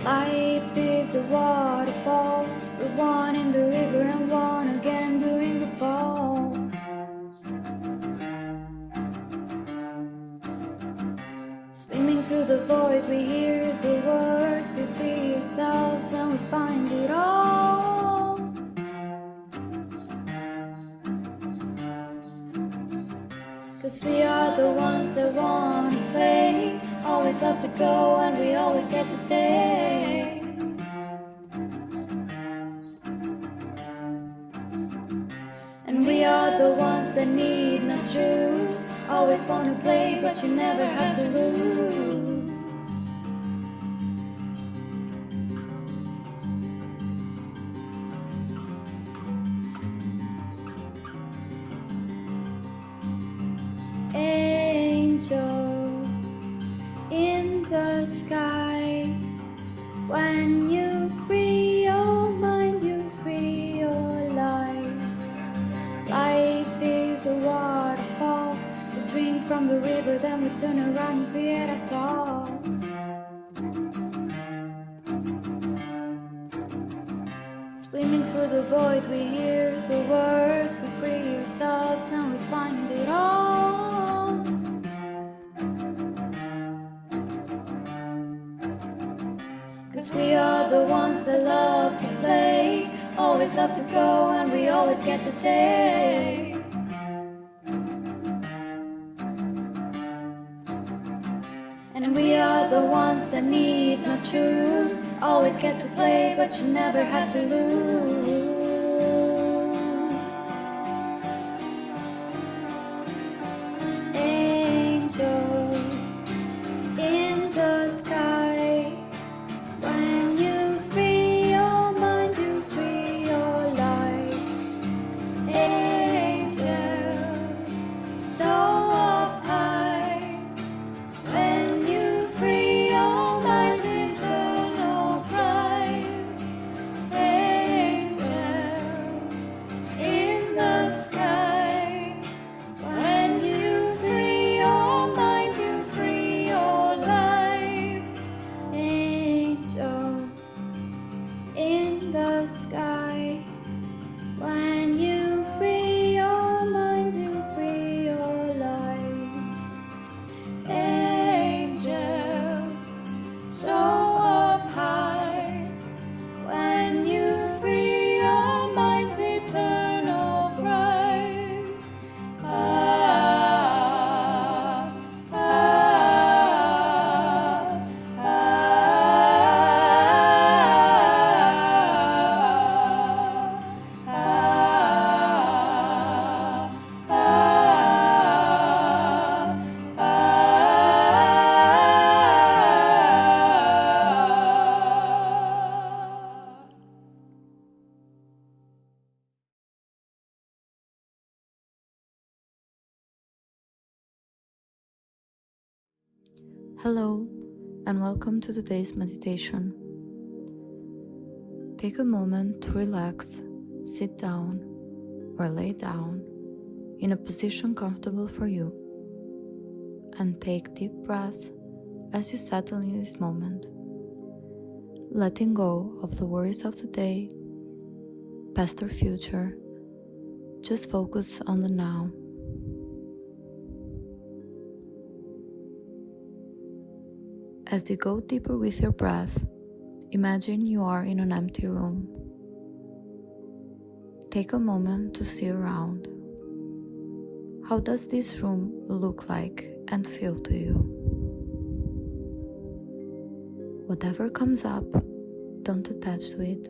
Life is a waterfall. We're one in the river and one again during the fall. Swimming through the void, we hear the word, we free ourselves and we find it all. Cause we are the ones that wanna play, always love to go and we always get to stay. And we are the ones that need not choose, always wanna play but you never have to lose. Angels in the sky, when you free your mind, you free your life. Life is a waterfall. We drink from the river, then we turn around and create our thoughts. Swimming through the void, we hear the word, we free ourselves and we find it all. Cause we are the ones that love to play, always love to go and we always get to stay. And we are the ones that need not choose, always get to play but you never have to lose. Angels in the sky, when you free your mind, you free your life. Angels so up high, when you free your mind's eternal prize. Angels in the sky, when you free your mind, you free your life. Angels in the sky, when you free your mind, you free your life. Angels so up high, when you free your mind's eternal prize. Ah, ah, ah, Hello, and welcome to today's meditation. Take a moment to relax, sit down, or lay down in a position comfortable for you, and take deep breaths as you settle in this moment, letting go of the worries of the day, past or future. Just focus on the now. As you go deeper with your breath, imagine you are in an empty room. Take a moment to see around. How does this room look like and feel to you? Whatever comes up, don't attach to it.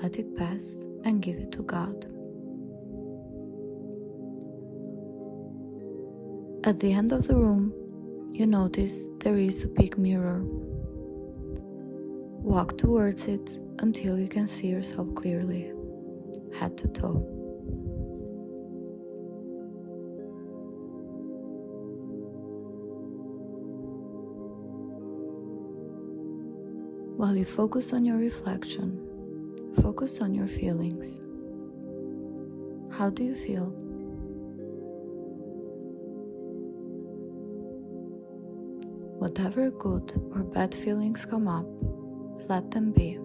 Let it pass and give it to God. At the end of the room, you notice there is a big mirror. Walk towards it until you can see yourself clearly, head to toe. While you focus on your reflection, focus on your feelings. How do you feel? Whatever good or bad feelings come up, let them be.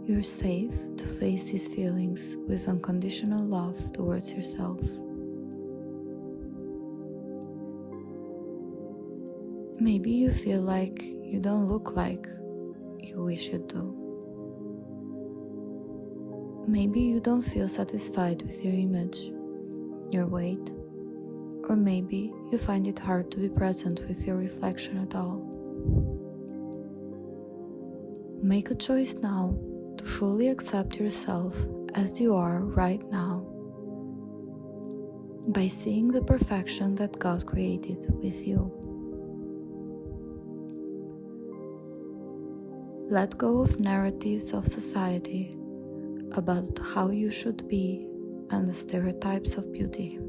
You're safe to face these feelings with unconditional love towards yourself. Maybe you feel like you don't look like you wish you do. Maybe you don't feel satisfied with your image, your weight, or maybe you find it hard to be present with your reflection at all. Make a choice now to fully accept yourself as you are right now by seeing the perfection that God created with you. Let go of narratives of society about how you should be and the stereotypes of beauty.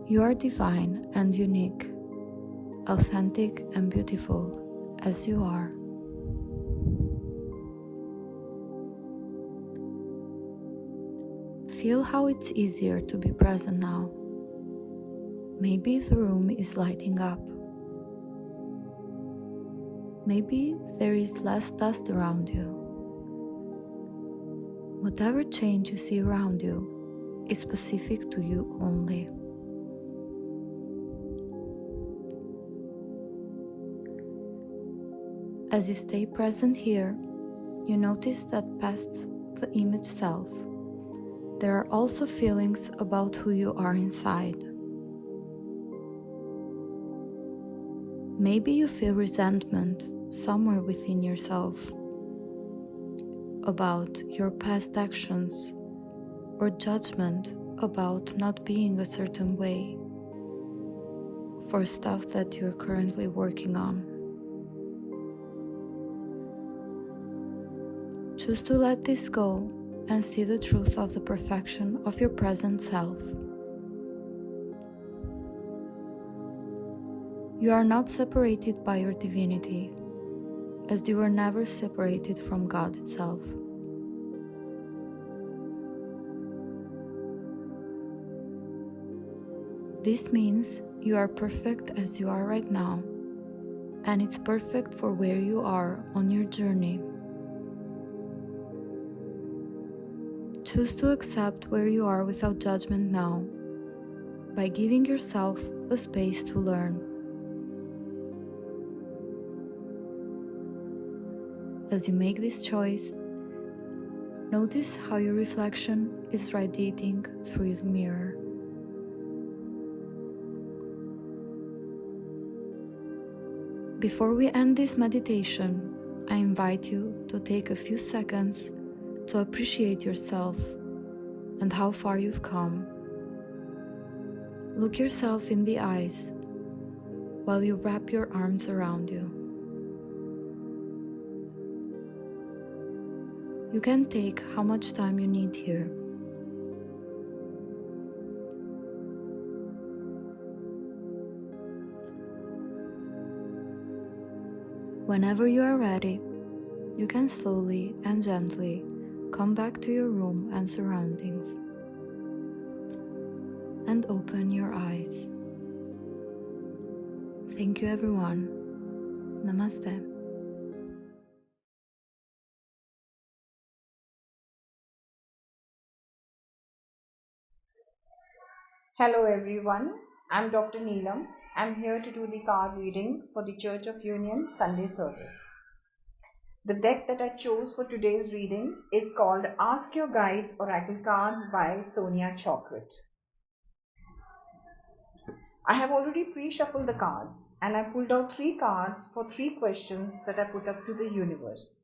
You are divine and unique, authentic and beautiful as you are. Feel how it's easier to be present now. Maybe the room is lighting up. Maybe there is less dust around you. Whatever change you see around you is specific to you only. As you stay present here, you notice that past the image self, there are also feelings about who you are inside. Maybe you feel resentment somewhere within yourself about your past actions or judgment about not being a certain way for stuff that you're currently working on. Choose to let this go and see the truth of the perfection of your present self. You are not separated by your divinity, as you were never separated from God itself. This means you are perfect as you are right now, and it's perfect for where you are on your journey. Choose to accept where you are without judgment now, by giving yourself the space to learn. As you make this choice, notice how your reflection is radiating through the mirror. Before we end this meditation, I invite you to take a few seconds to appreciate yourself and how far you've come. Look yourself in the eyes while you wrap your arms around you. You can take how much time you need here. Whenever you are ready, you can slowly and gently come back to your room and surroundings and open your eyes. Thank you, everyone. Namaste. Hello everyone, I'm Dr. Neelam. I'm here to do the card reading for the Church of Union Sunday service. The deck that I chose for today's reading is called Ask Your Guides Oracle Cards by Sonia Chocolate. I have already pre-shuffled the cards and I pulled out 3 cards for 3 questions that I put up to the universe.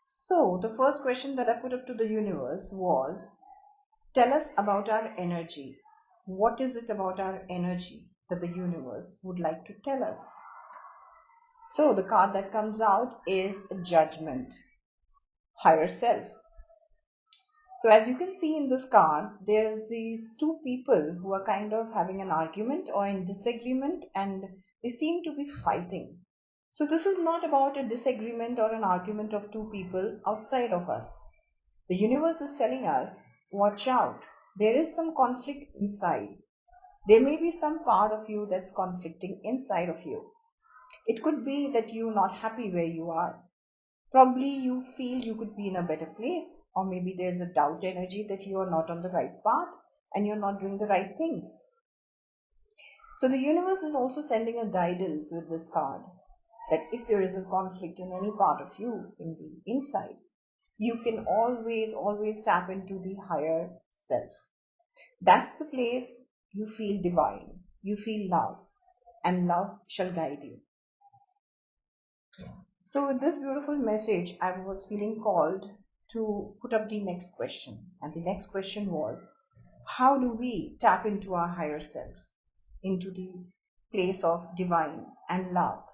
So the first question that I put up to the universe was, tell us about our energy. What is it about our energy that the universe would like to tell us? So the card that comes out is Judgment, Higher Self. So as you can see in this card, there's these 2 people who are kind of having an argument or in disagreement, and they seem to be fighting. So this is not about a disagreement or an argument of 2 people outside of us. The universe is telling us, watch out. There is some conflict inside. There may be some part of you that's conflicting inside of you. It could be that you're not happy where you are. Probably you feel you could be in a better place, or maybe there's a doubt energy that you are not on the right path and you're not doing the right things. So the universe is also sending a guidance with this card that if there is a conflict in any part of you, in the inside, you can always tap into the higher self. That's the place you feel divine, you feel love, and love shall guide you. So with this beautiful message, I was feeling called to put up the next question. And the next question was, how do we tap into our higher self, into the place of divine and love?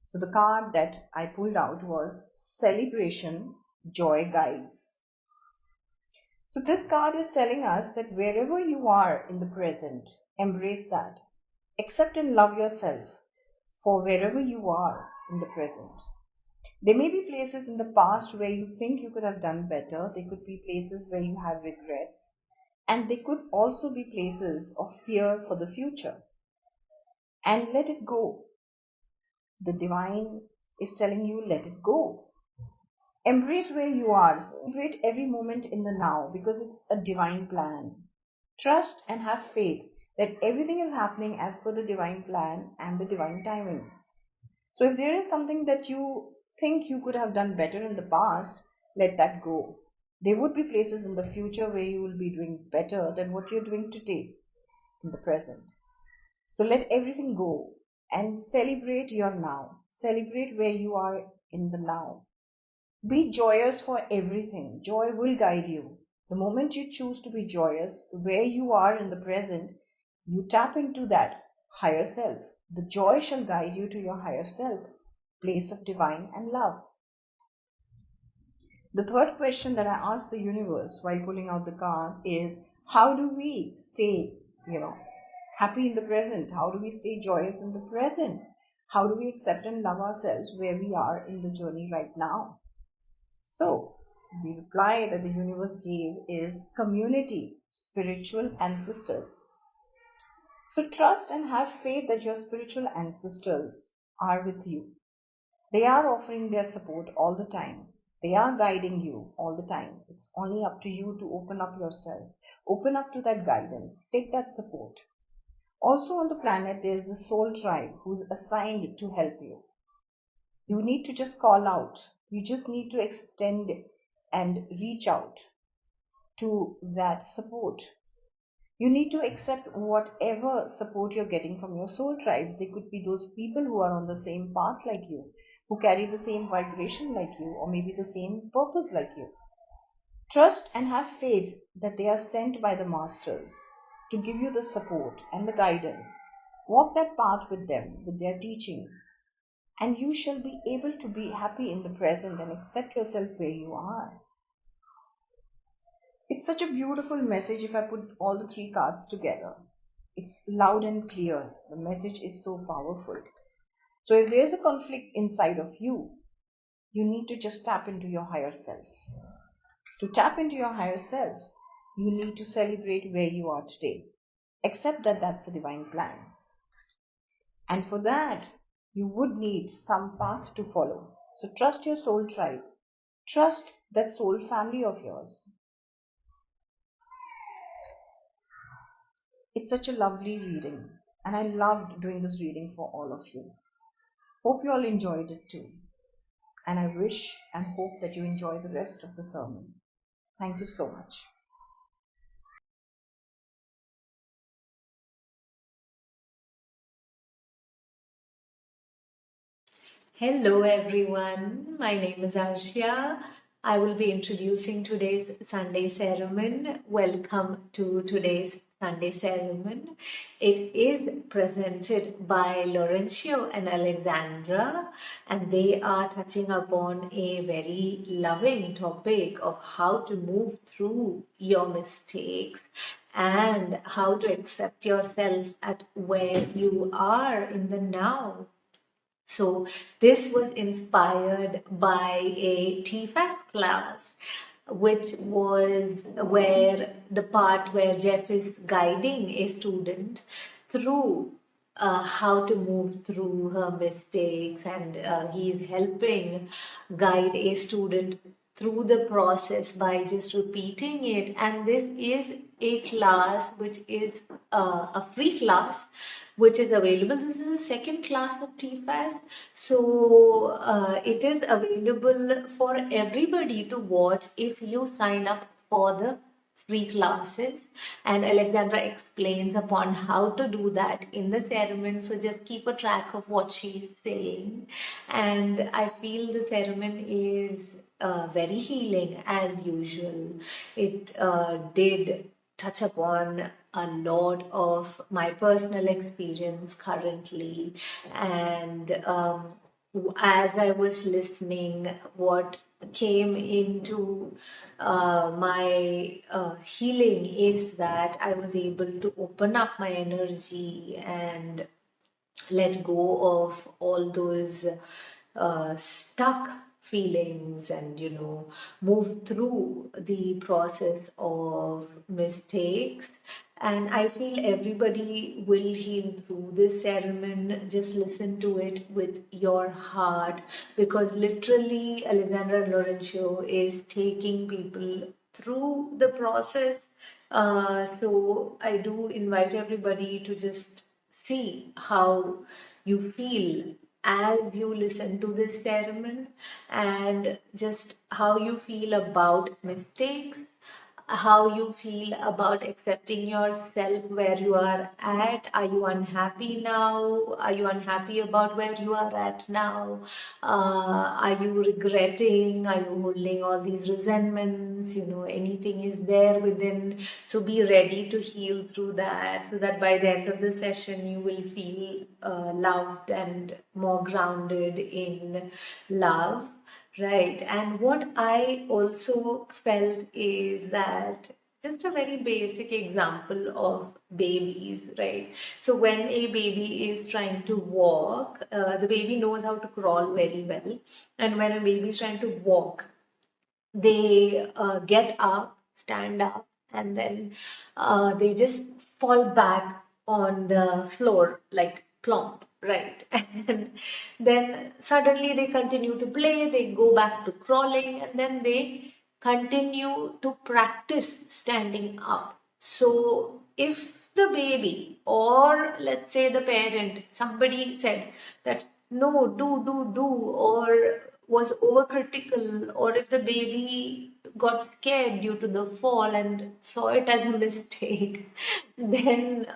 So the card that I pulled out was Celebration, Joy Guides. So this card is telling us that wherever you are in the present, embrace that. Accept and love yourself for wherever you are in the present. There may be places in the past where you think you could have done better. There could be places where you have regrets. And there could also be places of fear for the future. And let it go. The divine is telling you, let it go. Embrace where you are. Celebrate every moment in the now because it's a divine plan. Trust and have faith that everything is happening as per the divine plan and the divine timing. So if there is something that you think you could have done better in the past, let that go. There would be places in the future where you will be doing better than what you're doing today in the present. So let everything go and celebrate your now. Celebrate where you are in the now. Be joyous for everything. Joy will guide you. The moment you choose to be joyous, where you are in the present, you tap into that higher self. The joy shall guide you to your higher self, place of divine and love. The third question that I asked the universe while pulling out the card is, how do we stay, happy in the present? How do we stay joyous in the present? How do we accept and love ourselves where we are in the journey right now? So, the reply that the universe gave is community, spiritual ancestors. So trust and have faith that your spiritual ancestors are with you. They are offering their support all the time. They are guiding you all the time. It's only up to you to open up yourself. Open up to that guidance. Take that support. Also on the planet, there's the soul tribe who's assigned to help you. You need to just call out. You just need to extend and reach out to that support. You need to accept whatever support you're getting from your soul tribe. They could be those people who are on the same path like you, who carry the same vibration like you, or maybe the same purpose like you. Trust and have faith that they are sent by the masters to give you the support and the guidance. Walk that path with them, with their teachings, and you shall be able to be happy in the present and accept yourself where you are. It's such a beautiful message if I put all the three cards together. It's loud and clear. The message is so powerful. So if there's a conflict inside of you, you need to just tap into your higher self. To tap into your higher self, you need to celebrate where you are today. Accept that that's a divine plan. And for that, you would need some path to follow. So trust your soul tribe. Trust that soul family of yours. It's such a lovely reading, and I loved doing this reading for all of you. Hope you all enjoyed it too. And I wish and hope that you enjoy the rest of the sermon. Thank you so much. Hello everyone, my name is Arshia. I will be introducing today's Sunday sermon. Welcome to today's Sunday sermon. It is presented by Laurencio and Alexandra, and they are touching upon a very loving topic of how to move through your mistakes and how to accept yourself at where you are in the now. So this was inspired by a TFAS class, which was where the part where Jeff is guiding a student through how to move through her mistakes, and he is helping guide a student through the process by just repeating it. And this is a class which is a free class which is available. This is the second class of TFAS, so it is available for everybody to watch if you sign up for the free classes, and Alexandra explains upon how to do that in the ceremony. So just keep a track of what she's saying. And I feel the ceremony is very healing as usual. It did touch upon a lot of my personal experience currently, and as I was listening, what came into my healing is that I was able to open up my energy and let go of all those stuck feelings, and move through the process of mistakes. And I feel everybody will heal through this ceremony. Just listen to it with your heart, because literally Alexandra Laurencio is taking people through the process. So I do invite everybody to just see how you feel as you listen to this sermon, and just how you feel about mistakes, how you feel about accepting yourself where you are at. Are you unhappy now? Are you unhappy about where you are at now? Are you regretting? Are you holding all these resentments? Anything is there within. So be ready to heal through that, so that by the end of the session, you will feel loved and more grounded in love. Right. And what I also felt is that, just a very basic example of babies, right? So when a baby is trying to walk, the baby knows how to crawl very well. And when a baby is trying to walk, they get up, stand up, and then they just fall back on the floor like plump, right? And then suddenly they continue to play, they go back to crawling, and then they continue to practice standing up. So if the baby, or let's say the parent, somebody said that no, do, or was overcritical, or if the baby got scared due to the fall and saw it as a mistake, then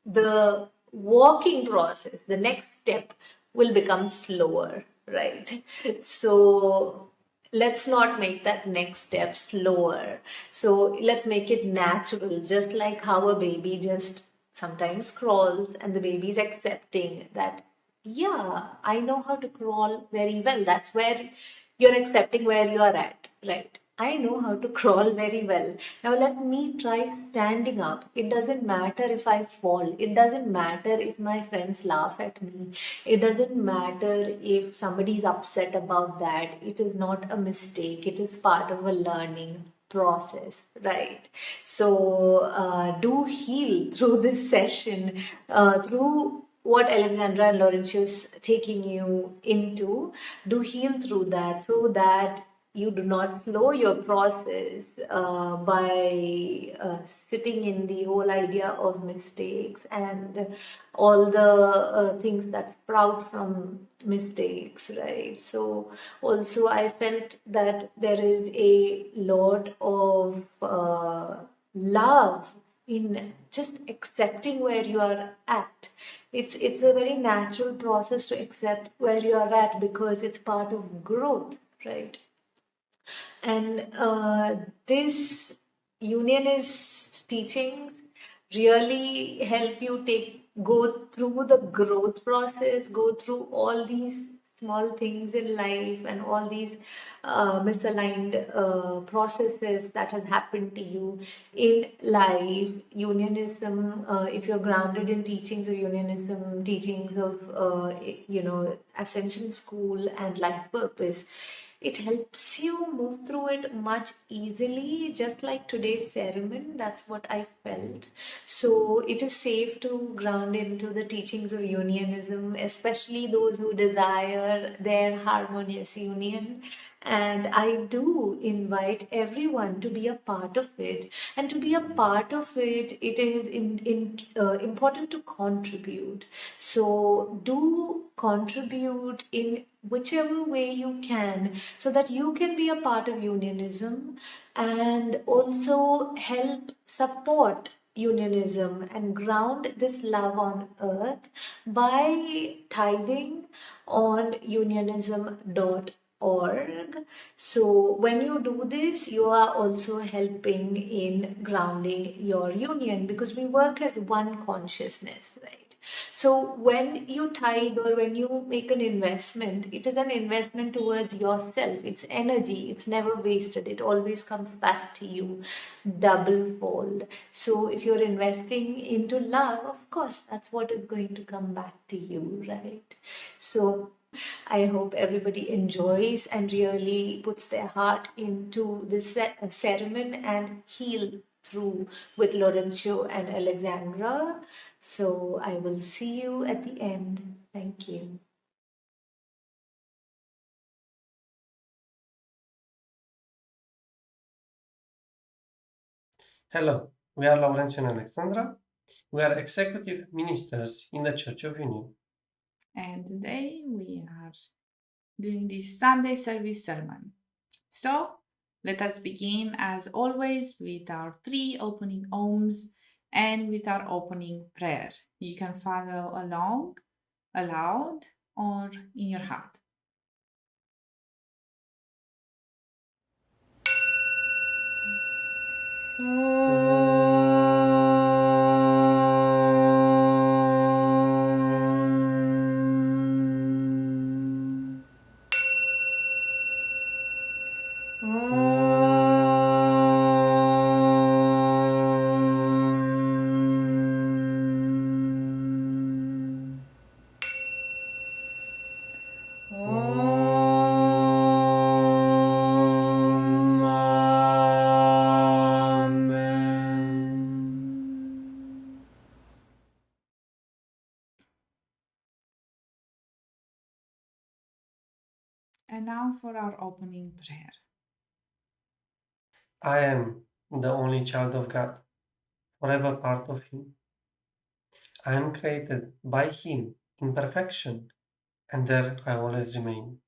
the walking process, the next step, will become slower, right? So let's not make that next step slower. So let's make it natural, just like how a baby just sometimes crawls, and the baby is accepting that, yeah, I know how to crawl very well. That's where you're accepting where you are at, right? I know how to crawl very well. Now let me try standing up. It doesn't matter if I fall. It doesn't matter if my friends laugh at me. It doesn't matter if somebody is upset about that. It is not a mistake. It is part of a learning process, right? So do heal through this session, through what Alexandra and Laurentia is taking you into. Do heal through that, so that you do not slow your process by sitting in the whole idea of mistakes and all the things that sprout from mistakes, right? So also I felt that there is a lot of love in just accepting where you are at. It's a very natural process to accept where you are at, because it's part of growth, right? And this unionist teachings really help you go through the growth process, go through all these small things in life, and all these misaligned processes that has happened to you in life. Unionism, if you're grounded in teachings of unionism, teachings of Ascension school and life purpose, it helps you move through it much easily, just like today's ceremony. That's what I felt. So it is safe to ground into the teachings of unionism, especially those who desire their harmonious union. And I do invite everyone to be a part of it. And to be a part of it, it is important to contribute. So do contribute in whichever way you can, so that you can be a part of unionism and also help support unionism and ground this love on earth by tithing on unionism.org. So when you do this, you are also helping in grounding your union, because we work as one consciousness, right? So when you tithe or when you make an investment, it is an investment towards yourself. It's energy. It's never wasted. It always comes back to you double fold. So if you're investing into love, of course, that's what is going to come back to you, right? So I hope everybody enjoys and really puts their heart into this ceremony and heal through with Lorenzo and Alexandra. So I will see you at the end. Thank you. Hello, we are Laurencio and Alexandra. We are executive ministers in the Church of Union. And today we are doing this Sunday service sermon. So let us begin as always with our three opening ohms and with our opening prayer. You can follow along aloud or in your heart. And now for our opening prayer. I am the only child of God, forever part of Him. I am created by Him in perfection, and there I always remain.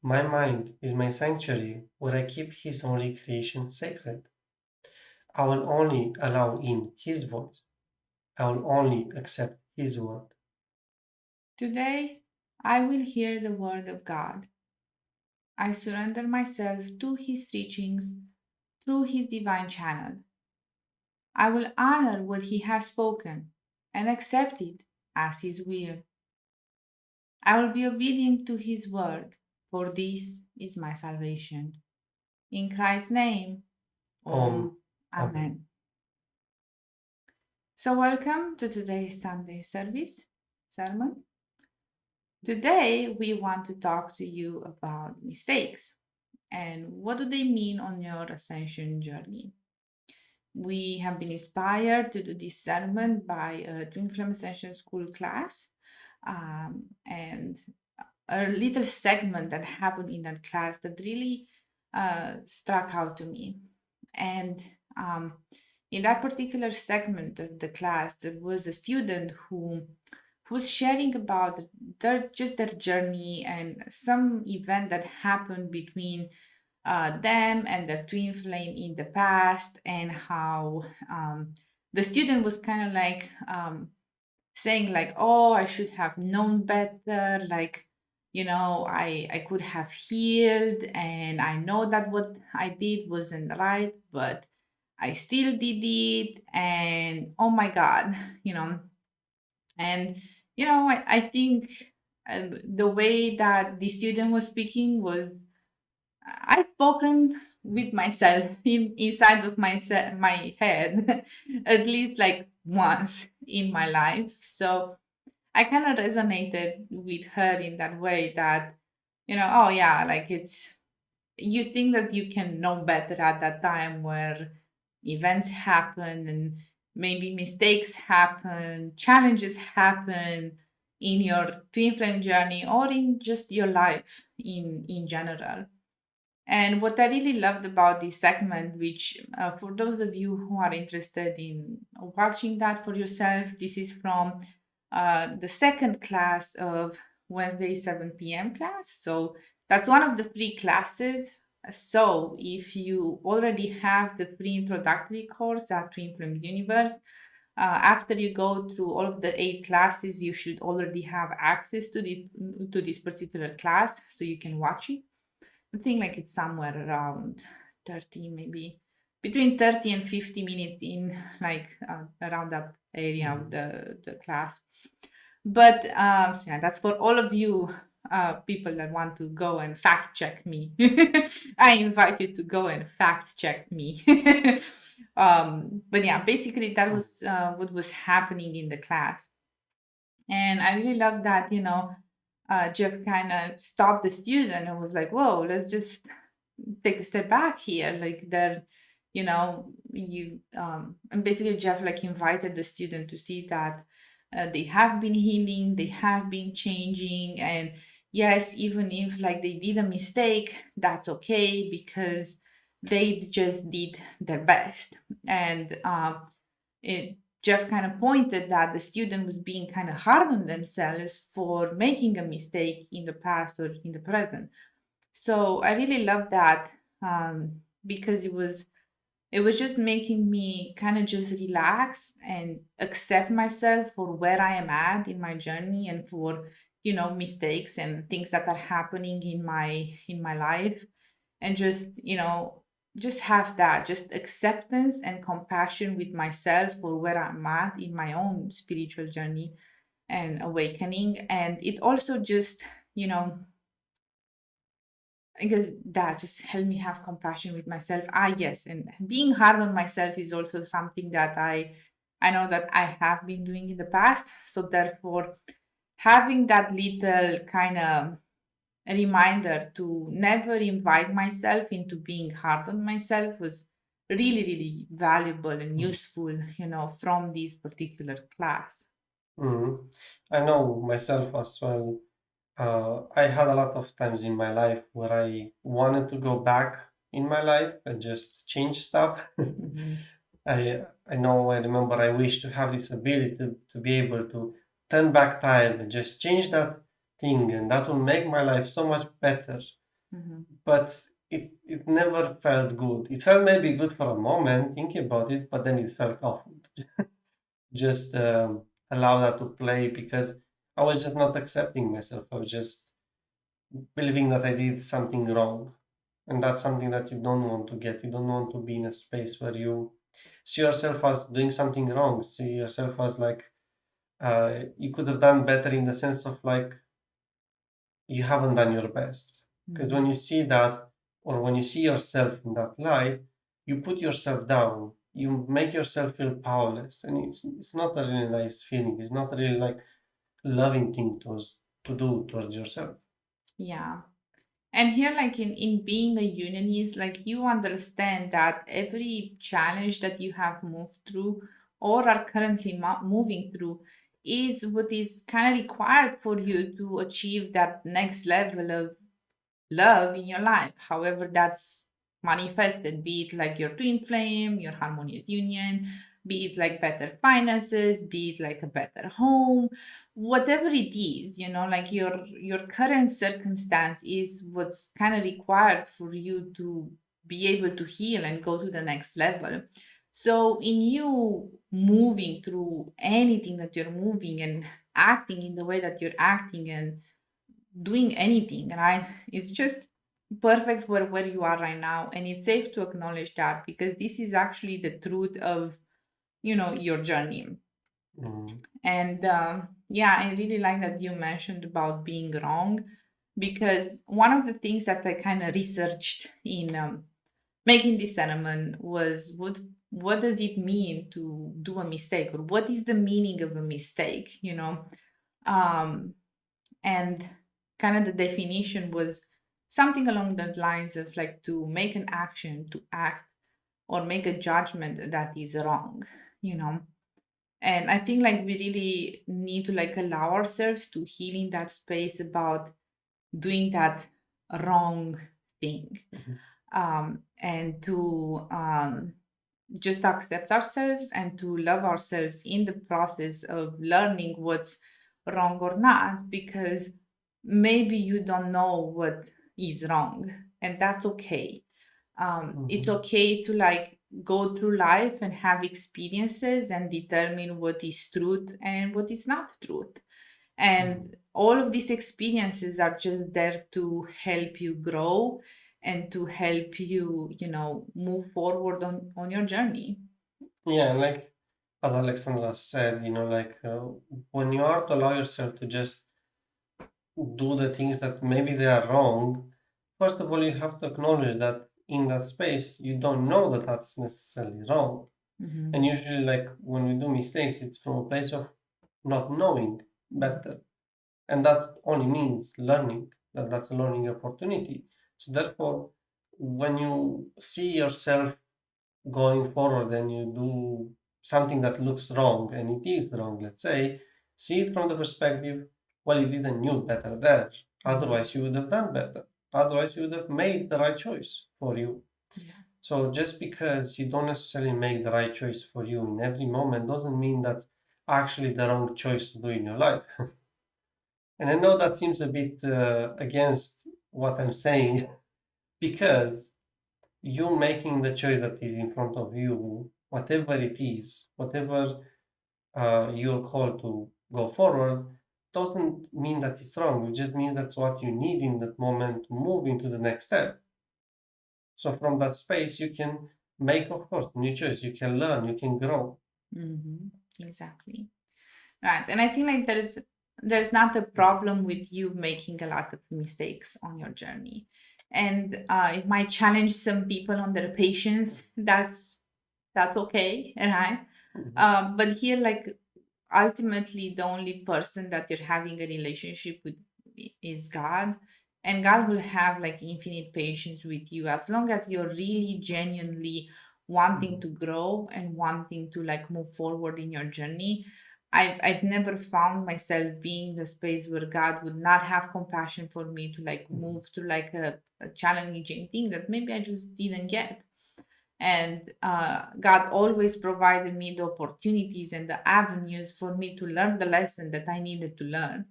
My mind is my sanctuary where I keep His only creation sacred. I will only allow in His voice. I will only accept His word. Today I will hear the word of God. I surrender myself to His teachings through His divine channel. I will honor what He has spoken and accept it as His will. I will be obedient to His word, for this is my salvation. In Christ's name, Om. Amen. So, welcome to today's Sunday service sermon. Today, we want to talk to you about mistakes and what do they mean on your ascension journey. We have been inspired to do this sermon by a Twin Flame Ascension School class, and a little segment that happened in that class that really struck out to me. And in that particular segment of the class, there was a student who was sharing about their journey and some event that happened between them and their twin flame in the past, and how the student was kind of like saying like, oh, I should have known better, like, I could have healed, and I know that what I did wasn't right, but I still did it, and oh my god, you know. And I think the way that the student was speaking was, I've spoken with myself inside of my head at least like once in my life. So I kind of resonated with her in that way, that oh yeah, like you think that you can know better at that time where events happen and maybe mistakes happen, challenges happen in your twin flame journey or in just your life in general. And what I really loved about this segment, which for those of you who are interested in watching that for yourself, this is from the second class of Wednesday 7 p.m. class. So that's one of the free classes. So if you already have the free introductory course at Twin Flames Universe, after you go through all of the 8 classes, you should already have access to this particular class, so you can watch it. I think like it's somewhere around 30, maybe between 30 and 50 minutes in, like around that area of the class. But so yeah, that's for all of you people that want to go and fact check me. I invite you to go and fact check me. But yeah, basically that was what was happening in the class. And I really love that, Jeff kind of stopped the student and was like, whoa, let's just take a step back here. Like there, and basically Jeff like invited the student to see that they have been healing, they have been changing. And yes, even if like they did a mistake, that's okay because they just did their best. And Jeff kind of pointed that the student was being kind of hard on themselves for making a mistake in the past or in the present. So I really love that because it was just making me kind of just relax and accept myself for where I am at in my journey and for mistakes and things that are happening in my life, and just have that just acceptance and compassion with myself for where I'm at in my own spiritual journey and awakening. And it also just you know I guess that just helped me have compassion with myself. Yes, and being hard on myself is also something that I know that I have been doing in the past. So therefore, having that little kind of reminder to never invite myself into being hard on myself was really, really valuable and useful, from this particular class. Mhm. I know myself as well. I had a lot of times in my life where I wanted to go back in my life and just change stuff. Mhm. I remember I wish to have this ability to be able to turn back time and just change that thing, and that will make my life so much better. Mhm. But it never felt good. It felt maybe good for a moment thinking about it, but then it felt awful. Just allow that to play because I was just not accepting myself. I was just believing that I did something wrong. And that's something that you don't want to get. You don't want to be in a space where you see yourself as doing something wrong, see yourself as like you could have done better in the sense of like you haven't done your best. Because when Mhm. you see that, or when you see yourself in that light, you put yourself down. You make yourself feel powerless, and it's not a really nice feeling. It's not really like loving thing to do towards yourself. Yeah. And here, like in being a unionist, like you understand that every challenge that you have moved through or are currently moving through is what is kind of required for you to achieve that next level of love in your life, however that's manifested, be it like your twin flame, your harmonious union, be it like better finances, be it like a better home, whatever it is, like your current circumstance is what's kind of required for you to be able to heal and go to the next level. So in you moving through anything that you're moving and acting in the way that you're acting and doing anything, right? It's just perfect for where you are right now. And it's safe to acknowledge that because this is actually the truth of, your journey. Mm. And yeah, I really like that you mentioned about being wrong because one of the things that I kind of researched in making this sermon was what does it mean to do a mistake, or what is the meaning of a mistake, um, and kind of the definition was something along the lines of like to make an action, to act, or make a judgment that is wrong, you know. And I think like we really need to like allow ourselves to heal in that space about doing that wrong thing, and to just accept ourselves and to love ourselves in the process of learning what's wrong or not, because maybe you don't know what is wrong, and that's okay. It's okay to like go through life and have experiences and determine what is truth and what is not truth. And all of these experiences are just there to help you grow and to help you, you know, move forward on your journey. Yeah, like as Alexandra said, like when you are to allow yourself to just do the things that maybe they are wrong, first of all, you have to acknowledge that in that space, you don't know that that's necessarily wrong. Mhm. And usually, like when we do mistakes, it's from a place of not knowing better. And that only means learning, that's a learning opportunity. So, therefore, when you see yourself going forward and you do something that looks wrong and it is wrong, let's say, see it from the perspective, well, you didn't know better there. Otherwise, you would have done better. Otherwise, you would have made the right choice for you. Yeah. So just because you don't necessarily make the right choice for you in every moment doesn't mean that's actually the wrong choice to do in your life. And I know that seems a bit against what I'm saying because you making the choice that is in front of you, whatever it is, whatever you're called to go forward, doesn't mean that it's wrong. It just means that's what you need in that moment to move into the next step. So from that space, you can make, of course, new choice. You can learn, you can grow. Hmm. Exactly. Right. And I think like there's not a problem with you making a lot of mistakes on your journey. And it might challenge some people on their patience. That's okay, right? Mhm. But here, like ultimately, the only person that you're having a relationship with is God, and God will have like infinite patience with you as long as you're really genuinely wanting Mhm. to grow and wanting to like move forward in your journey. I've never found myself being in the space where God would not have compassion for me to like Mhm. move through like a challenging thing that maybe I just didn't get. And God always provided me the opportunities and the avenues for me to learn the lesson that I needed to learn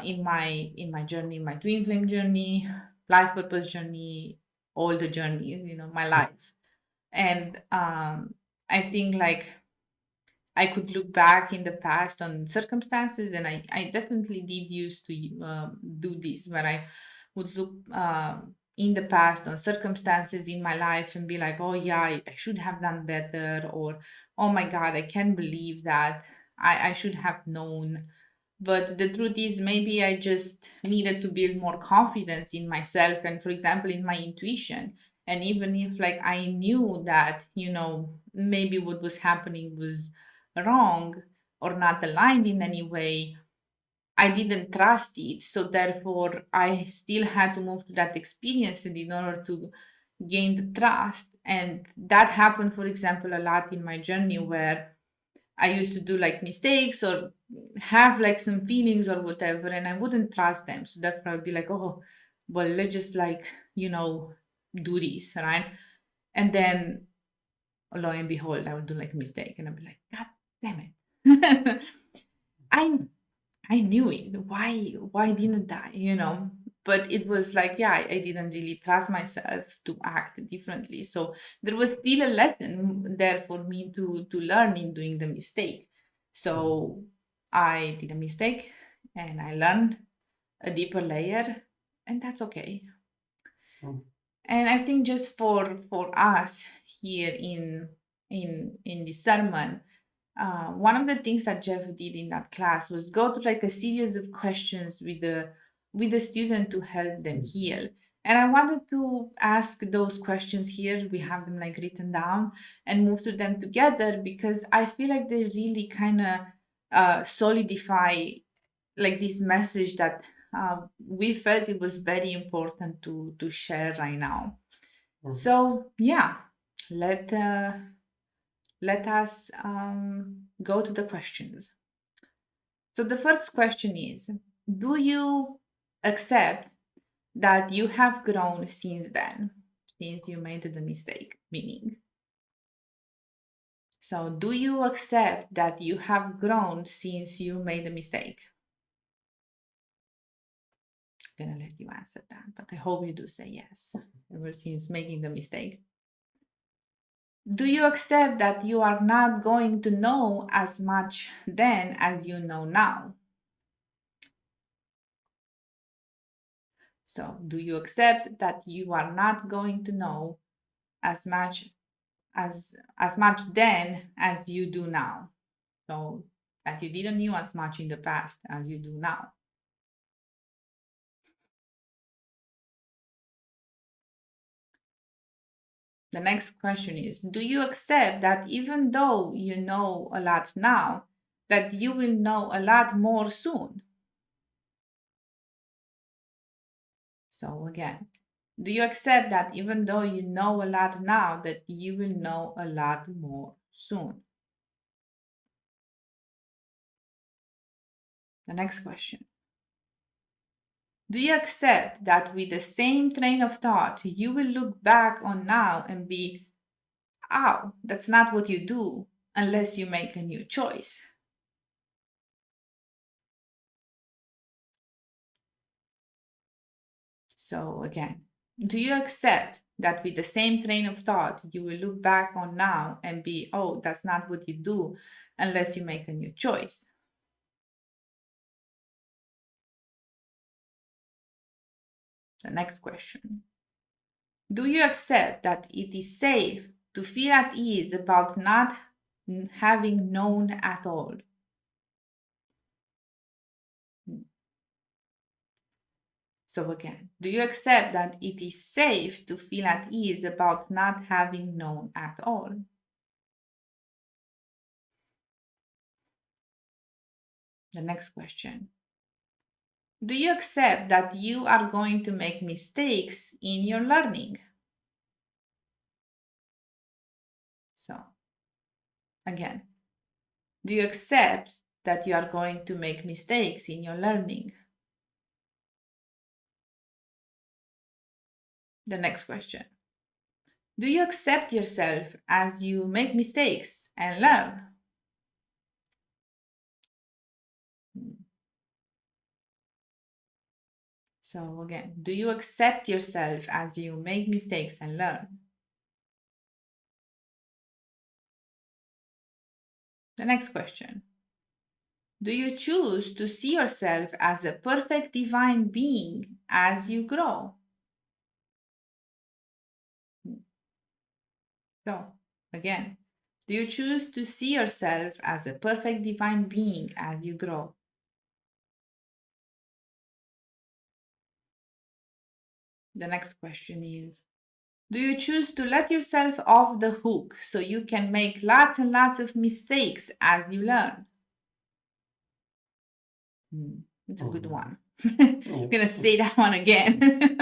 in my journey, my twin flame journey, life purpose journey, all the journeys, you know, my life. And I think like I could look back in the past on circumstances, and I definitely did used to do this, where I would look in the past on circumstances in my life and be like, oh, yeah, I should have done better, or oh my God, I can't believe that I should have known. But the truth is, maybe I just needed to build more confidence in myself and, for example, in my intuition. And even if, like, I knew that, you know, maybe what was happening was wrong or not aligned in any way, I didn't trust it. So, therefore, I still had to move to that experience and in order to gain the trust. And that happened, for example, a lot in my journey where I used to do like mistakes or have like some feelings or whatever, and I wouldn't trust them. So therefore, I'd be like, oh, well, let's just like, you know, do this, right? And then lo and behold, I would do like a mistake and I'd be like, God damn it. I I knew it. Why didn't I? You know? But it was like, yeah, I didn't really trust myself to act differently. So there was still a lesson there for me to learn in doing the mistake. So I did a mistake and I learned a deeper layer, and that's okay. Mhm. And I think just for us here in this sermon, one of the things that Jeff did in that class was go through like a series of questions with the student to help them heal. And I wanted to ask those questions here. We have them like written down and move through them together because I feel like they really kind of solidify like this message that we felt it was very important to share right now. Mhm. So yeah, let us go to the questions. So the first question is, do you accept that you have grown since then, since you made the mistake? Meaning, so do you accept that you have grown since you made a mistake? I'm gonna let you answer that, but I hope you do say yes, ever since making the mistake. Do you accept that you are not going to know as much then as you know now? So, do you accept that you are not going to know as much as much then as you do now? So, that you didn't know as much in the past as you do now. The next question is, do you accept that even though you know a lot now, that you will know a lot more soon? So again, do you accept that even though you know a lot now, that you will know a lot more soon? The next question. Do you accept that with the same train of thought, you will look back on now and be, oh, that's not what you do unless you make a new choice? So again, do you accept that with the same train of thought, you will look back on now and be, oh, that's not what you do unless you make a new choice? The next question. Do you accept that it is safe to feel at ease about not having known at all? So again, do you accept that it is safe to feel at ease about not having known at all? The next question. Do you accept that you are going to make mistakes in your learning? So again, do you accept that you are going to make mistakes in your learning? The next question. Do you accept yourself as you make mistakes and learn? So again, do you accept yourself as you make mistakes and learn? The next question. Do you choose to see yourself as a perfect divine being as you grow? So again, do you choose to see yourself as a perfect divine being as you grow? The next question is, do you choose to let yourself off the hook so you can make lots and lots of mistakes as you learn? It's a good one. I'm going to say that one again.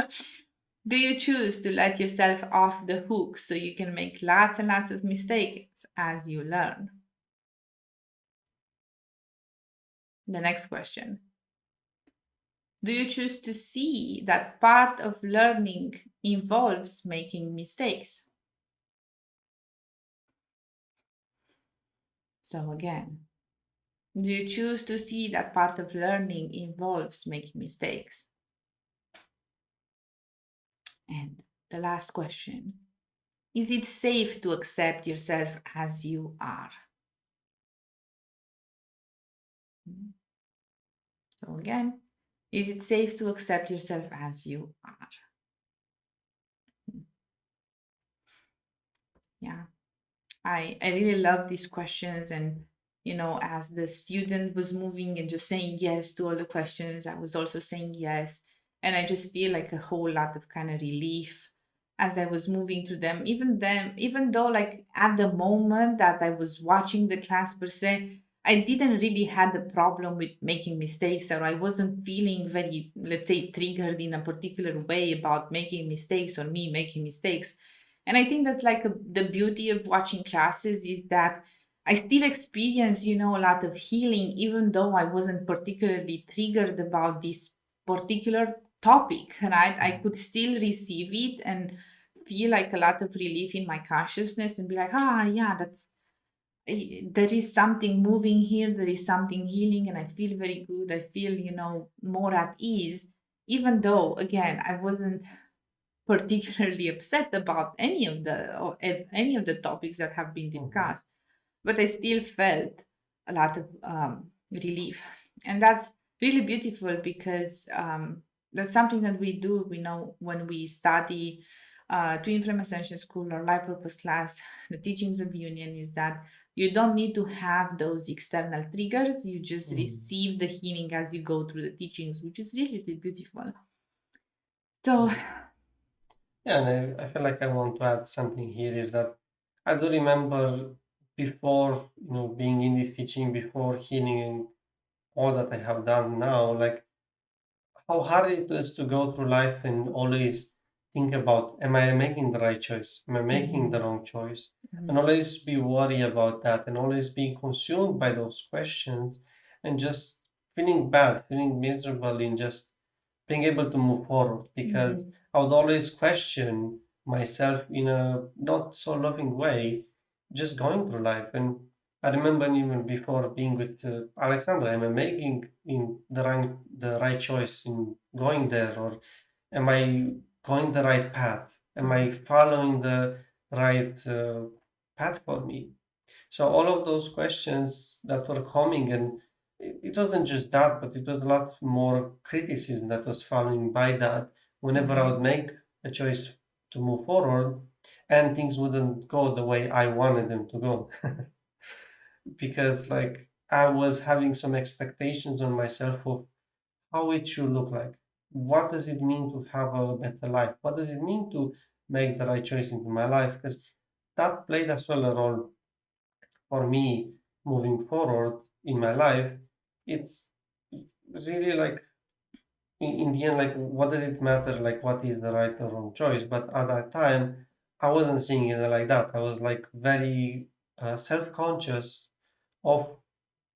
Do you choose to let yourself off the hook so you can make lots and lots of mistakes as you learn? The next question. Do you choose to see that part of learning involves making mistakes? So again, do you choose to see that part of learning involves making mistakes? And the last question. Is it safe to accept yourself as you are? So again, is it safe to accept yourself as you are? Yeah, I really love these questions. And, as the student was moving and just saying yes to all the questions, I was also saying yes. And I just feel like a whole lot of kind of relief as I was moving through them, even though like at the moment that I was watching the class per se, I didn't really had the problem with making mistakes, or I wasn't feeling very, let's say, triggered in a particular way about making mistakes or me making mistakes. And I think that's like the beauty of watching classes is that I still experience, a lot of healing, even though I wasn't particularly triggered about this particular topic, right? I could still receive it and feel like a lot of relief in my consciousness and be like, yeah, there is something moving here, there is something healing, and I feel very good. I feel, more at ease, even though, again, I wasn't particularly upset about any of the topics that have been Mhm. discussed, but I still felt a lot of relief, and that's really beautiful because that's something that we do. We know when we study Twin Flame Ascension School or Life Purpose class, the teachings of union is that you don't need to have those external triggers. You just Mm. receive the healing as you go through the teachings, which is really, really beautiful. So, Mm. Yeah, and I feel like I want to add something here is that I do remember before, being in this teaching, before healing and all that I have done now, like how hard it is to go through life and always think about, am I making the right choice? Am I making the mhm, wrong choice? And mhm, always be worried about that and always being consumed by those questions and just feeling bad, feeling miserable in just being able to move forward because mhm, I would always question myself in a not so loving way, just going through life. And I remember even before being with Alexandra, am I making in the right choice in going there, or am I going the right path? Am mhm, I following the right path for me? So all of those questions that were coming, and it wasn't just that, but it was a lot more criticism that was following by that. Whenever I would mhm, make a choice to move forward, and things wouldn't go the way I wanted them to go, because like I was having some expectations on myself of how it should look like. What does it mean to have a better life? What does it mean to make the right choice into my life? Because that played as well a role for me moving forward in my life. It's really like in the end, like what does it matter? Like what is the right or wrong choice? But at that time, I wasn't seeing it like that. I was like very self-conscious of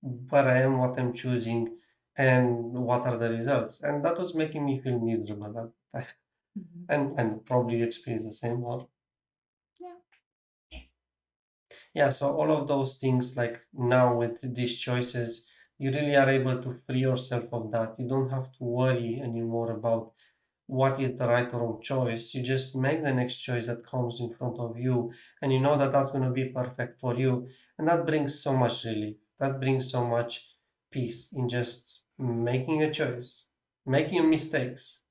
where I am, what I'm choosing, and what are the results. And that was making me feel miserable at the time. mhm. And probably you experience the same or Yeah. yeah, so all of those things like now with these choices, you really are able to free yourself of that. You don't have to worry anymore about what is the right or wrong choice. You just make the next choice that comes in front of you, and you know that that's going to be perfect for you. And that brings so much relief. That brings so much peace in just making a choice, making mistakes,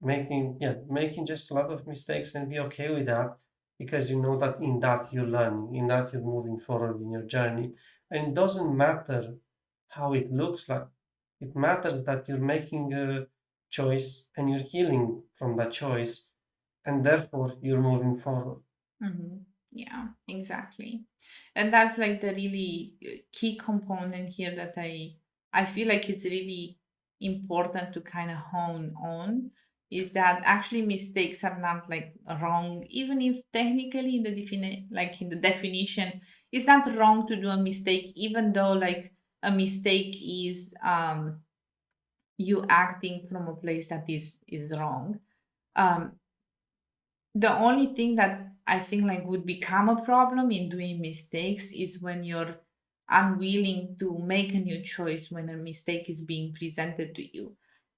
making just a lot of mistakes and be okay with that because you know that in that you learn, in that you're moving forward in your journey. And it doesn't matter how it looks like. It matters that you're making a choice and you're healing from that choice, and therefore you're moving forward. Hmm. Yeah, exactly. And that's like the really key component here that I feel like it's really important to kind of hone on is that actually mistakes are not like wrong, even if technically in the like in the definition, it's not wrong to do a mistake, even though like a mistake is you acting from a place that is wrong. Um, the only thing that I think like would become a problem in doing mistakes is when you're unwilling to make a new choice when a mistake is being presented to you,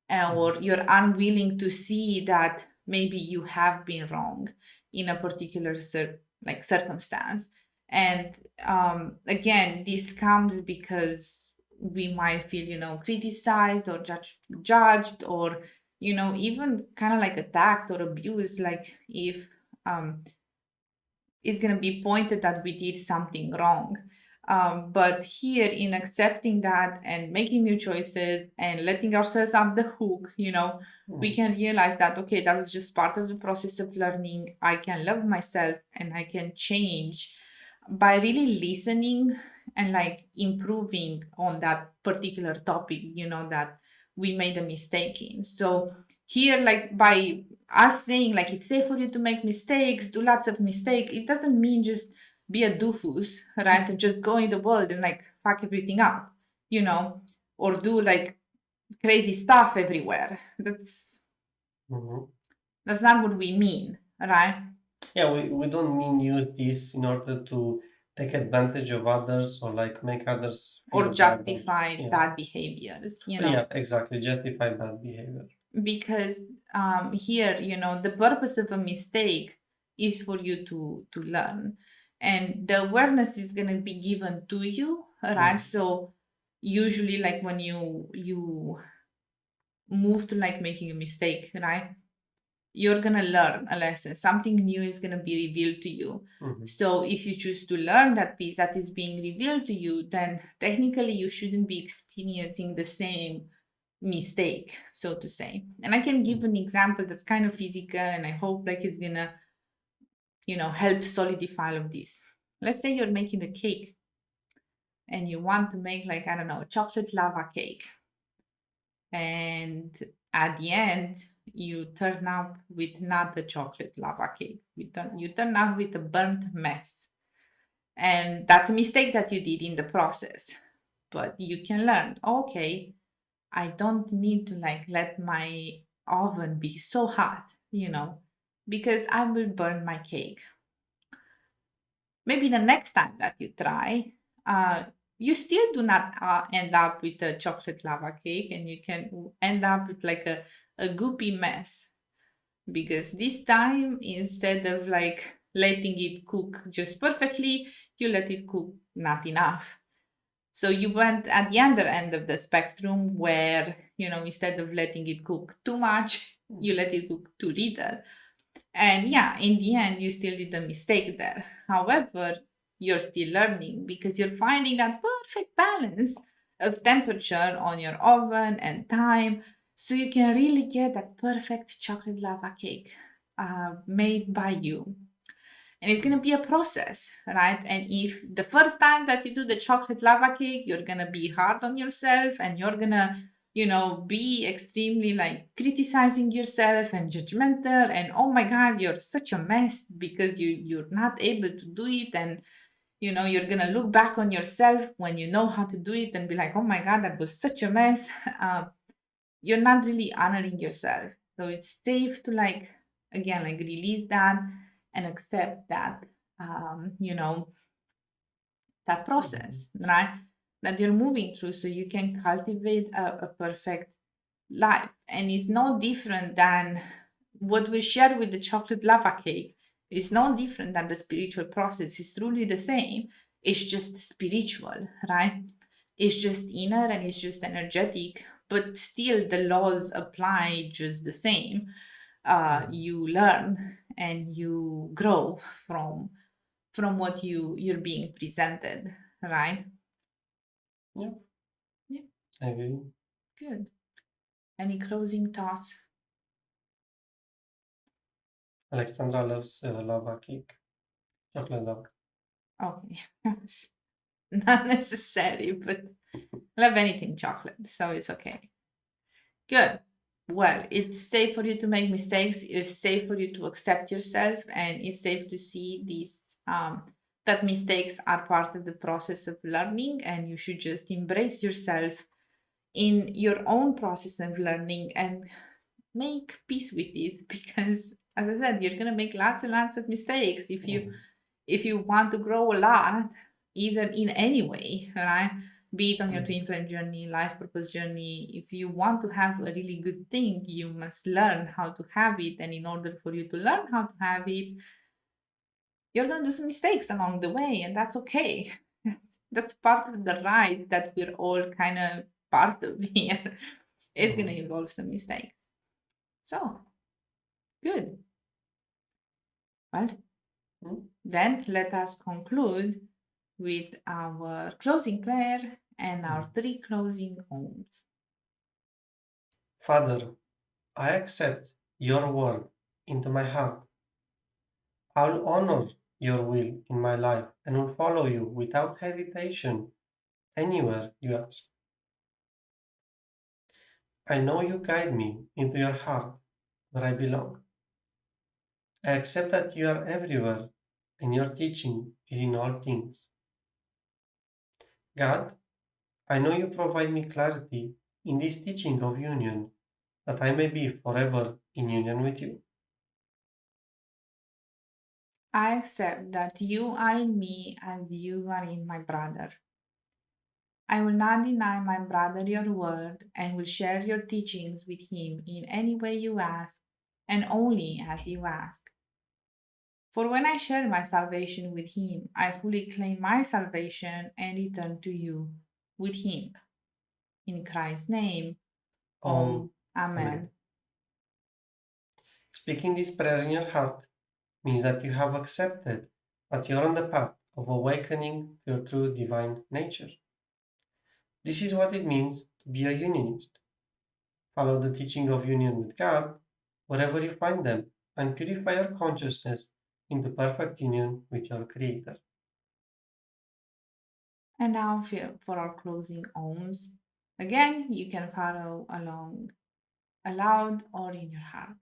or Mhm. you're unwilling to see that maybe you have been wrong in a particular like circumstance. And again, this comes because we might feel, criticized or judged, or even kind of like attacked or abused, like if um, it's going to be pointed that we did something wrong. But here, in accepting that and making new choices and letting ourselves off the hook, we Mhm. can realize that, okay, that was just part of the process of learning. I can love myself and I can change by really listening and like improving on that particular topic, that we made a mistake in. So here, like by us saying like it's safe for you to make mistakes, do lots of mistakes, it doesn't mean just be a doofus, right? And just go in the world and like fuck everything up, or do like crazy stuff everywhere. Mhm. That's not what we mean, right? Yeah, we don't mean use this in order to take advantage of others or like make others Or feel bad. Or, justify yeah, bad behaviors, yeah, exactly. Justify bad behavior. because here, the purpose of a mistake is for you to learn, and the awareness is going to be given to you, right? Mm. So usually, like when you move to like making a mistake, right, you're going to learn a lesson. Something new is going to be revealed to you. Mhm. So if you choose to learn that piece that is being revealed to you, then technically you shouldn't be experiencing the same mistake, so to say. And I can give an example that's kind of physical, and I hope like it's gonna, help solidify all of this. Let's say you're making a cake and you want to make like, I don't know, a chocolate lava cake. And at the end, you turn up with not a chocolate lava cake. You turn up with a burnt mess. And that's a mistake that you did in the process. But you can learn, okay, I don't need to like let my oven be so hot, because I will burn my cake. Maybe the next time that you try, you still do not end up with a chocolate lava cake, and you can end up with like a goopy mess, because this time, instead of like letting it cook just perfectly, you let it cook not enough. So you went at the other end of the spectrum where, instead of letting it cook too much, you let it cook too little. And yeah, in the end, you still did a mistake there. However, you're still learning because you're finding that perfect balance of temperature on your oven and time. So you can really get that perfect chocolate lava cake made by you. And it's going to be a process, right? And if the first time that you do the chocolate lava cake, you're going to be hard on yourself, and you're going to, be extremely like criticizing yourself and judgmental, and oh my god, you're such a mess because you're not able to do it. And you're going to look back on yourself when you know how to do it and be like, oh my god, that was such a mess. You're not really honoring yourself. So it's safe to like, again, like release that and accept that, that process, right? That you're moving through, so you can cultivate a perfect life. And it's no different than what we share with the chocolate lava cake. It's no different than the spiritual process. It's truly the same. It's just spiritual, right? It's just inner and it's just energetic, but still the laws apply just the same. You learn and you grow from what you're being presented, right? Yeah, Yeah, I agree. good. Any closing thoughts? Alexandra loves lava cake, chocolate lava. Okay, not necessary, but love anything chocolate, so it's okay. Good. Well, it's safe for you to make mistakes. It's safe for you to accept yourself, and it's safe to see these that mistakes are part of the process of learning, and you should just embrace yourself in your own process of learning and make peace with it. Because, as I said, you're gonna make lots and lots of mistakes if you want to grow a lot, either in any way, right? Be it on your twin flame journey, life purpose journey. If you want to have a really good thing, you must learn how to have it. And in order for you to learn how to have it, you're going to do some mistakes along the way, and that's okay. That's part of the ride that we're all kind of part of here. It's going to involve some mistakes. So, good. Well, then let us conclude with our closing prayer and our three closing ohms. Father, I accept your word into my heart. I will honor your will in my life and will follow you without hesitation anywhere you ask. I know you guide me into your heart where I belong. I accept that you are everywhere and your teaching is in all things. God, I know you provide me clarity in this teaching of union that I may be forever in union with you. I accept that you are in me as you are in my brother. I will not deny my brother your word and will share your teachings with him in any way you ask and only as you ask. For when I share my salvation with him, I fully claim my salvation and return to you with him. In Christ's name, Om. Amen. Amen. Speaking this prayer in your heart means that you have accepted that you're on the path of awakening to your true divine nature. This is what it means to be a unionist. Follow the teaching of union with God wherever you find them and purify your consciousness into perfect union with your Creator. And now for our closing ohms. Again, you can follow along aloud or in your heart.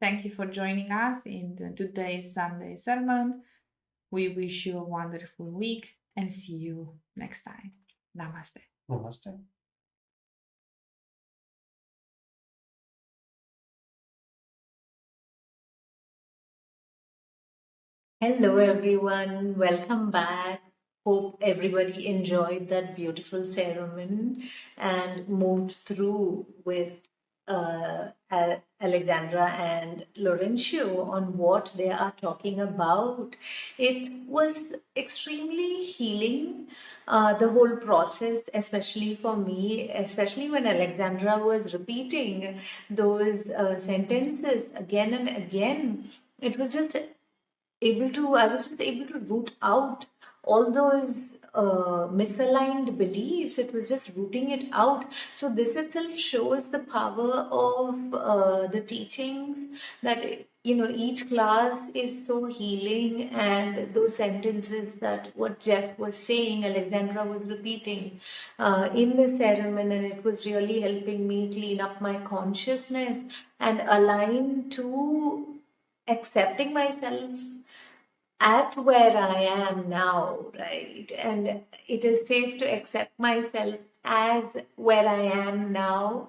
Thank you for joining us in today's Sunday sermon. We wish you a wonderful week and see you next time. Namaste. Namaste. Hello, everyone. Welcome back. Hope everybody enjoyed that beautiful ceremony and moved through with Alexandra and Laurencio on what they are talking about. It was extremely healing, the whole process, especially for me, especially when Alexandra was repeating those sentences again and again. It was just I was just able to root out all those misaligned beliefs. It was just rooting it out. So this itself shows the power of the teachings, that each class is so healing, and those sentences that what Jeff was saying, Alexandra was repeating in the ceremony, and it was really helping me clean up my consciousness and align to accepting myself at where I am now, right? And it is safe to accept myself as where I am now.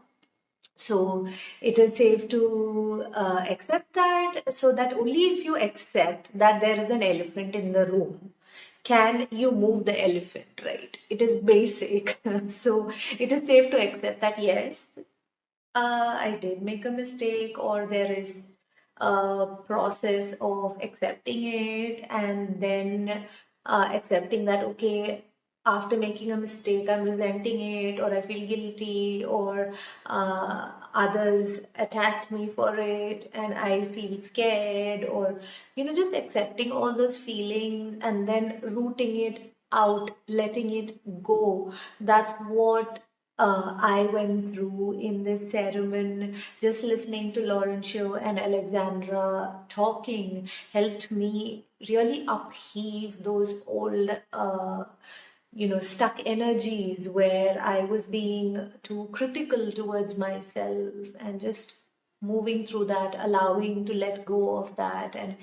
So it is safe to accept that, so that only if you accept that there is an elephant in the room can you move the elephant, right? It is basic. So it is safe to accept that, yes, I did make a mistake, or there is a process of accepting it, and then accepting that, okay, after making a mistake, I'm resenting it, or I feel guilty, or others attacked me for it, and I feel scared, or just accepting all those feelings and then rooting it out, letting it go. That's what I went through in this ceremony. Just listening to Laurencio and Alexandra talking helped me really upheave those old, stuck energies where I was being too critical towards myself, and just moving through that, allowing to let go of that, and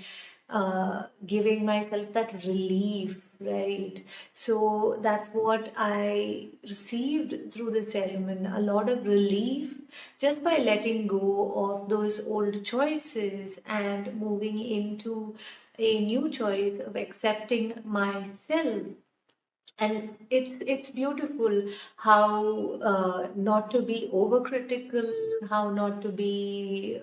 giving myself that relief right? So that's what I received through the ceremony, a lot of relief just by letting go of those old choices and moving into a new choice of accepting myself. And it's beautiful how not to be overcritical, how not to be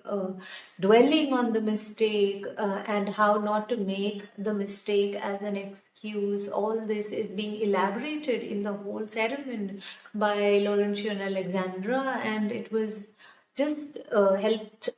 dwelling on the mistake, and how not to make the mistake as an excuse. All this is being elaborated in the whole ceremony by Laurentian and Alexandra, and it was just helped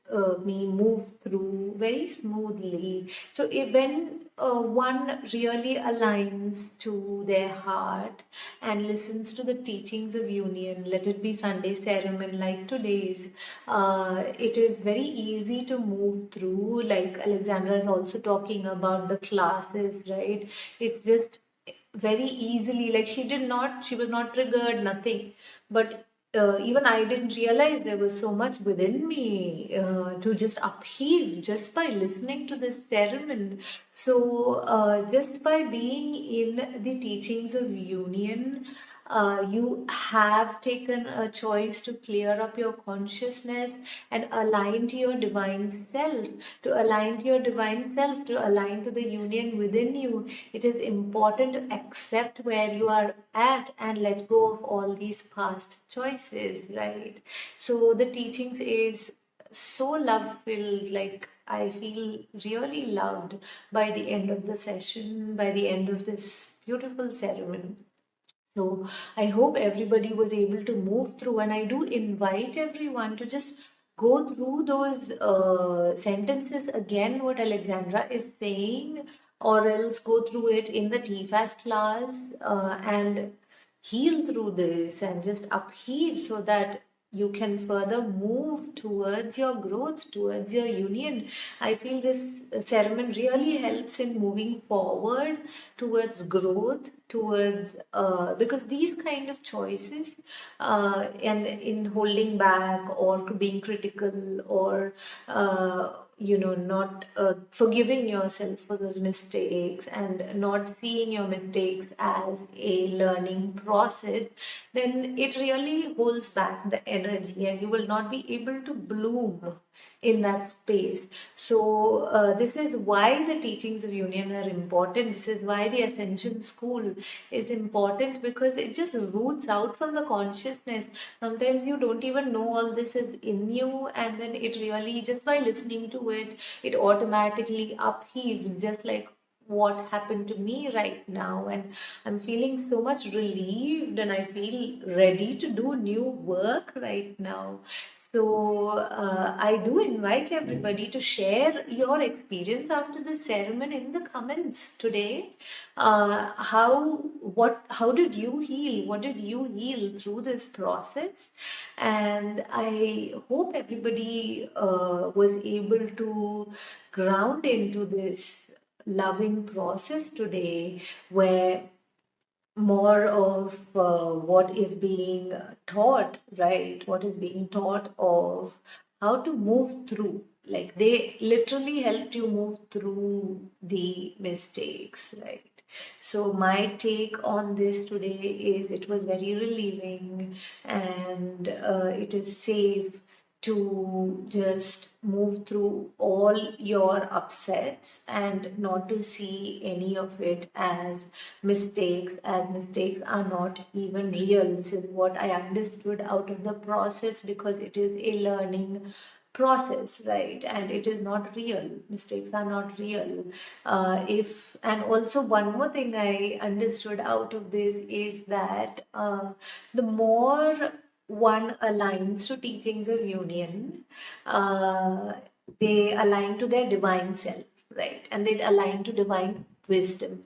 me move through very smoothly. So when one really aligns to their heart and listens to the teachings of union, let it be Sunday ceremony like today's, it is very easy to move through. Like Alexandra is also talking about the classes, right? It's just very easily, like she was not triggered, nothing. But even I didn't realize there was so much within me to just upheave just by listening to this sermon. So just by being in the teachings of union, you have taken a choice to clear up your consciousness and align to your divine self. To align to your divine self, to align to the union within you, it is important to accept where you are at and let go of all these past choices, right? So the teachings is so love filled. Like I feel really loved by the end of the session, by the end of this beautiful ceremony. So I hope everybody was able to move through, and I do invite everyone to just go through those sentences again, what Alexandra is saying, or else go through it in the TFAS class and heal through this and just upheave so that you can further move towards your growth, towards your union. I feel this ceremony really helps in moving forward towards growth, towards because these kind of choices and in holding back or being critical or not forgiving yourself for those mistakes and not seeing your mistakes as a learning process, then it really holds back the energy and you will not be able to bloom in that space. So this is why the teachings of union are important. This is why the Ascension school is important, because it just roots out from the consciousness. Sometimes you don't even know all this is in you, and then it really, just by listening to it, it automatically upheaves, just like what happened to me right now. And I'm feeling so much relieved and I feel ready to do new work right now. So I do invite everybody to share your experience after the ceremony in the comments today. How did you heal? What did you heal through this process? And I hope everybody was able to ground into this loving process today, where more of what is being taught, right? What is being taught of how to move through. Like they literally helped you move through the mistakes, right? So my take on this today is it was very relieving, and it is safe to just move through all your upsets and not to see any of it as mistakes, as mistakes are not even real. This is what I understood out of the process, because it is a learning process, right? And it is not real. Mistakes are not real. If and also one more thing I understood out of this is that the more one aligns to teachings of union, they align to their divine self, right? And they align to divine wisdom.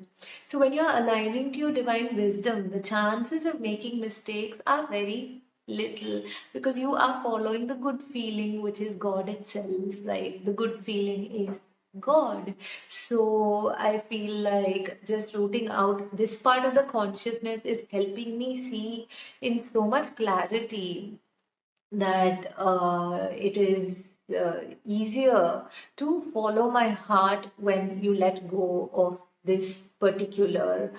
So when you're aligning to your divine wisdom, the chances of making mistakes are very little, because you are following the good feeling, which is God itself, right? The good feeling is God. So I feel like just rooting out this part of the consciousness is helping me see in so much clarity that it is easier to follow my heart when you let go of this particular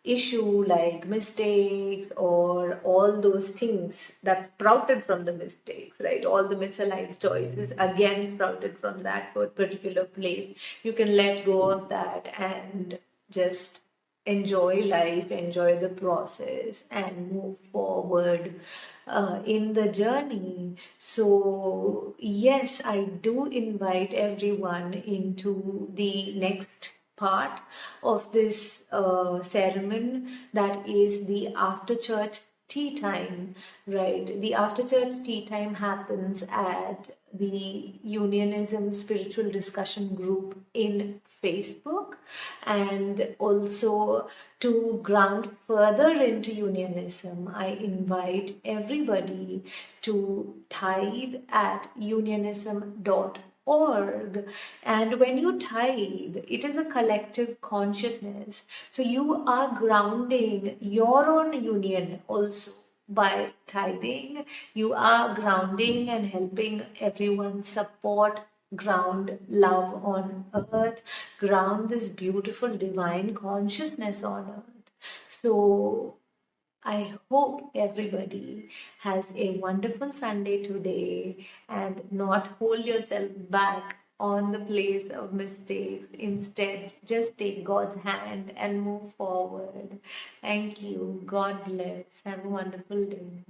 issue, like mistakes or all those things that sprouted from the mistakes, right? All the misaligned choices again sprouted from that particular place. You can let go of that and just enjoy life, enjoy the process, and move forward in the journey. So, yes, I do invite everyone into the next part of this ceremony, that is the after church tea time, right? The after church tea time happens at the Unionism Spiritual Discussion Group in Facebook, and also to ground further into Unionism, I invite everybody to tithe at unionism.org. And when you tithe, it is a collective consciousness. So you are grounding your own union also. By tithing, you are grounding and helping everyone support, ground love on earth, ground this beautiful divine consciousness on earth. So I hope everybody has a wonderful Sunday today, and not hold yourself back on the place of mistakes. Instead, just take God's hand and move forward. Thank you. God bless. Have a wonderful day.